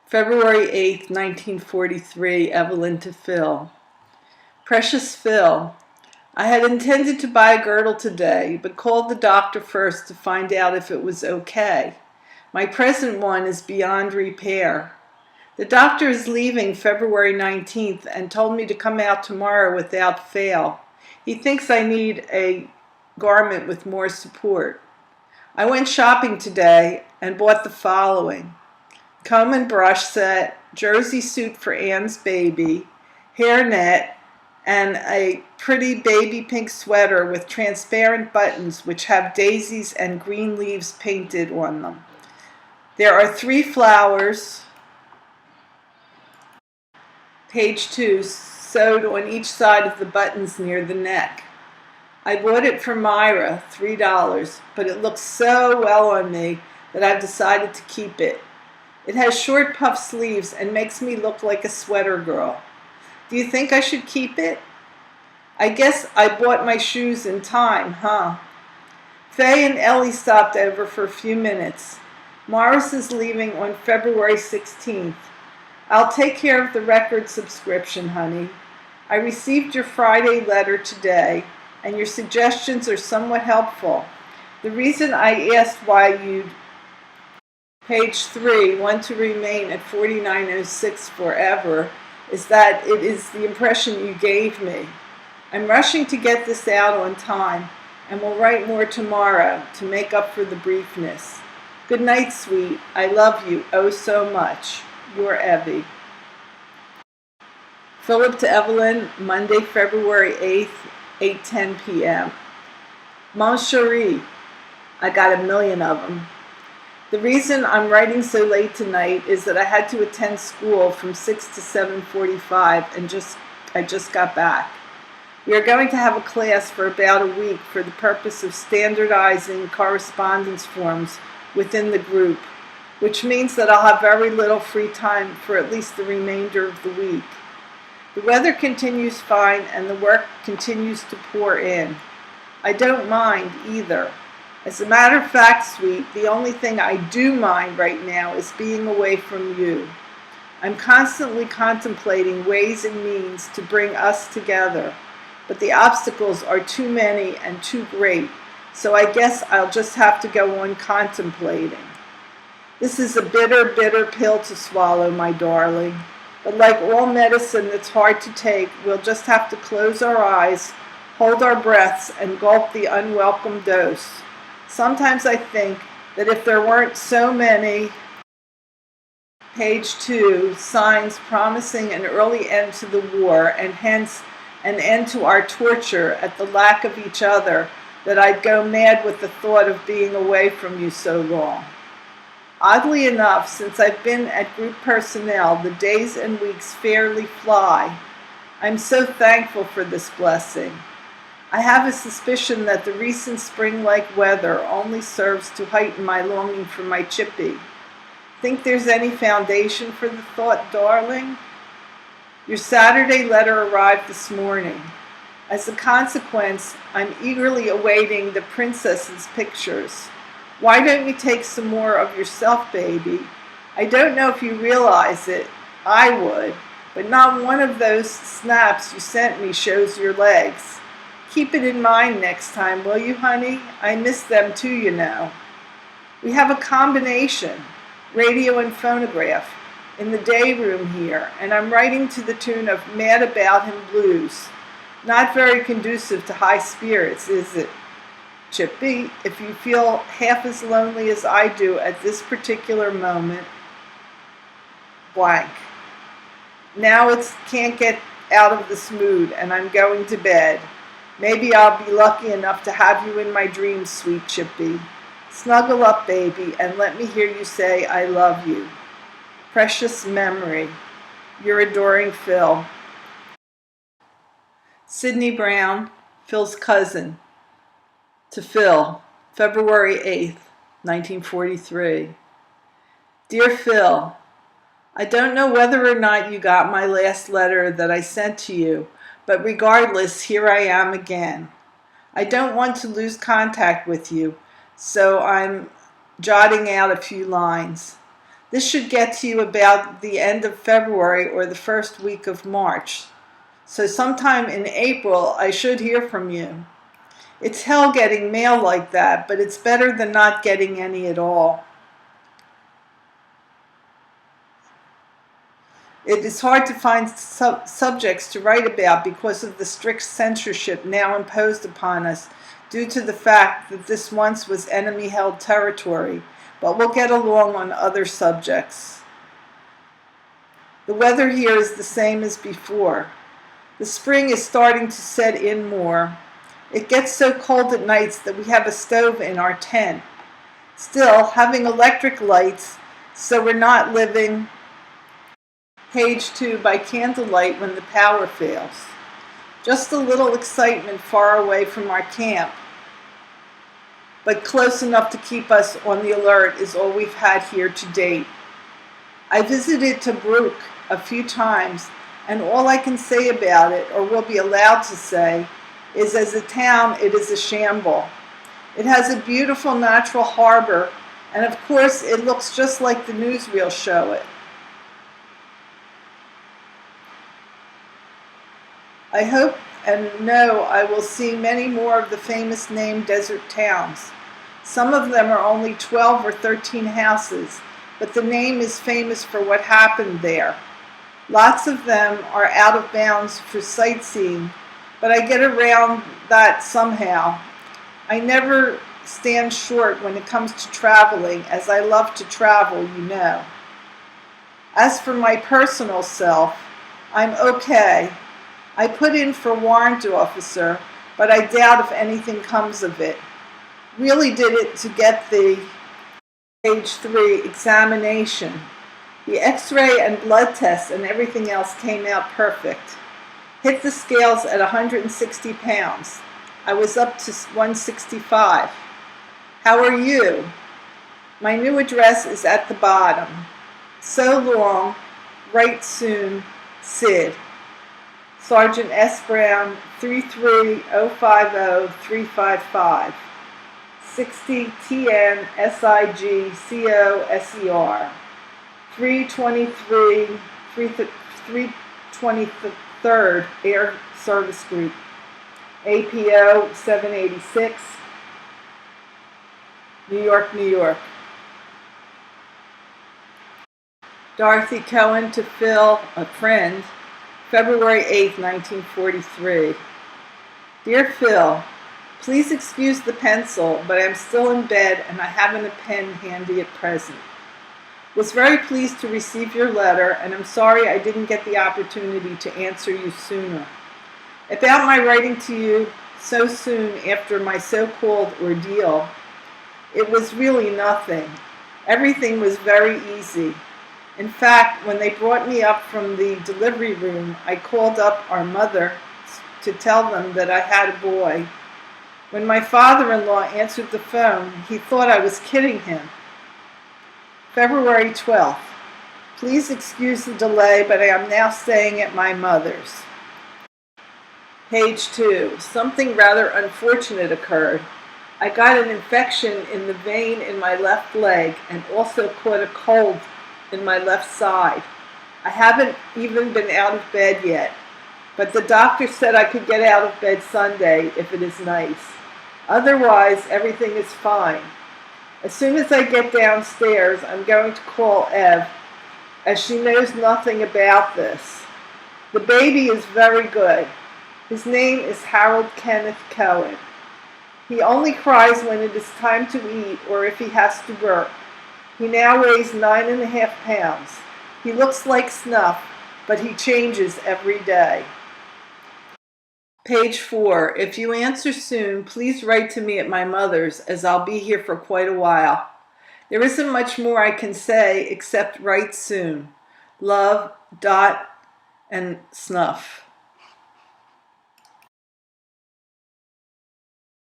February 8th, 1943, Evelyn to Phil. Precious Phil, I had intended to buy a girdle today, but called the doctor first to find out if it was okay. My present one is beyond repair. The doctor is leaving February 19th and told me to come out tomorrow without fail. He thinks I need a garment with more support. I went shopping today and bought the following: comb and brush set, jersey suit for Anne's baby, hairnet, and a pretty baby pink sweater with transparent buttons which have daisies and green leaves painted on them. There are 3 flowers, page 2, sewed on each side of the buttons near the neck. I bought it for Myra, $3, but it looks so well on me that I've decided to keep it. It has short puff sleeves and makes me look like a sweater girl. Do you think I should keep it? I guess I bought my shoes in time, huh? Faye and Ellie stopped over for a few minutes. Morris is leaving on February 16th. I'll take care of the record subscription, honey. I received your Friday letter today, and your suggestions are somewhat helpful. The reason I asked why you'd, page 3, want to remain at 4906 forever is that it is the impression you gave me. I'm rushing to get this out on time, and will write more tomorrow to make up for the briefness. Good night, sweet. I love you oh so much. Your Evie. Philip to Evelyn, Monday, February 8th, 8:10 p.m. Mon chéri, I got a million of them. The reason I'm writing so late tonight is that I had to attend school from 6 to 7:45 and I just got back. We are going to have a class for about a week for the purpose of standardizing correspondence forms within the group, which means that I'll have very little free time for at least the remainder of the week. The weather continues fine and the work continues to pour in. I don't mind either. As a matter of fact, sweet, the only thing I do mind right now is being away from you. I'm constantly contemplating ways and means to bring us together, but the obstacles are too many and too great, so I guess I'll just have to go on contemplating. This is a bitter, bitter pill to swallow, my darling, but like all medicine that's hard to take, we'll just have to close our eyes, hold our breaths, and gulp the unwelcome dose. Sometimes I think that if there weren't so many, page 2, signs promising an early end to the war and hence an end to our torture at the lack of each other, that I'd go mad with the thought of being away from you so long. Oddly enough, since I've been at group personnel, the days and weeks fairly fly. I'm so thankful for this blessing. I have a suspicion that the recent spring-like weather only serves to heighten my longing for my Chippy. Think there's any foundation for the thought, darling? Your Saturday letter arrived this morning. As a consequence, I'm eagerly awaiting the princess's pictures. Why don't you take some more of yourself, baby? I don't know if you realize it. I would, but not one of those snaps you sent me shows your legs. Keep it in mind next time, will you, honey? I miss them too, you know. We have a combination, radio and phonograph, in the day room here, and I'm writing to the tune of Mad About Him Blues. Not very conducive to high spirits, is it? Chippy, if you feel half as lonely as I do at this particular moment, blank. Now can't get out of this mood, and I'm going to bed. Maybe I'll be lucky enough to have you in my dreams, sweet Chippy. Snuggle up, baby, and let me hear you say I love you. Precious memory. Your adoring Phil. Sidney Brown, Phil's cousin, to Phil, February 8th, 1943. Dear Phil, I don't know whether or not you got my last letter that I sent to you, but regardless, here I am again. I don't want to lose contact with you, so I'm jotting out a few lines. This should get to you about the end of February or the first week of March. So sometime in April, I should hear from you. It's hell getting mail like that, but it's better than not getting any at all. It is hard to find subjects to write about because of the strict censorship now imposed upon us due to the fact that this once was enemy-held territory, but we'll get along on other subjects. The weather here is the same as before. The spring is starting to set in more. It gets so cold at nights that we have a stove in our tent. Still, having electric lights, so we're not living page 2 by candlelight when the power fails. Just a little excitement far away from our camp, but close enough to keep us on the alert is all we've had here to date. I visited Tobruk a few times, and all I can say about it, or will be allowed to say, is as a town it is a shamble. It has a beautiful natural harbor, and of course it looks just like the newsreels show it. I hope and know I will see many more of the famous named desert towns. Some of them are only 12 or 13 houses, but the name is famous for what happened there. Lots of them are out of bounds for sightseeing, but I get around that somehow. I never stand short when it comes to traveling, as I love to travel, you know. As for my personal self, I'm okay. I put in for warrant officer, but I doubt if anything comes of it. Really did it to get the page 3 examination. The x-ray and blood tests and everything else came out perfect. Hit the scales at 160 pounds. I was up to 165. How are you? My new address is at the bottom. So long, write soon, Sid. Sergeant S. Brown, 33050-355, 60 TN SIG COSER, 323rd Air Service Group, APO 786, New York, New York. Dorothy Cohen to Phil, a friend, February 8, 1943. Dear Phil, please excuse the pencil, but I'm still in bed and I haven't a pen handy at present. Was very pleased to receive your letter, and I'm sorry I didn't get the opportunity to answer you sooner. About my writing to you so soon after my so-called ordeal, it was really nothing. Everything was very easy. In fact, when they brought me up from the delivery room, I called up our mother to tell them that I had a boy. When my father-in-law answered the phone, he thought I was kidding him. February 12th. Please excuse the delay, but I am now staying at my mother's. Page 2. Something rather unfortunate occurred. I got an infection in the vein in my left leg and also caught a cold in my left side. I haven't even been out of bed yet, but the doctor said I could get out of bed Sunday if it is nice. Otherwise, everything is fine. As soon as I get downstairs, I'm going to call Ev, as she knows nothing about this. The baby is very good. His name is Harold Kenneth Cohen. He only cries when it is time to eat or if he has to burp. He now weighs 9.5 pounds. He looks like snuff, but he changes every day. Page 4. If you answer soon, please write to me at my mother's, as I'll be here for quite a while. There isn't much more I can say except write soon. Love, Dot, and Snuff.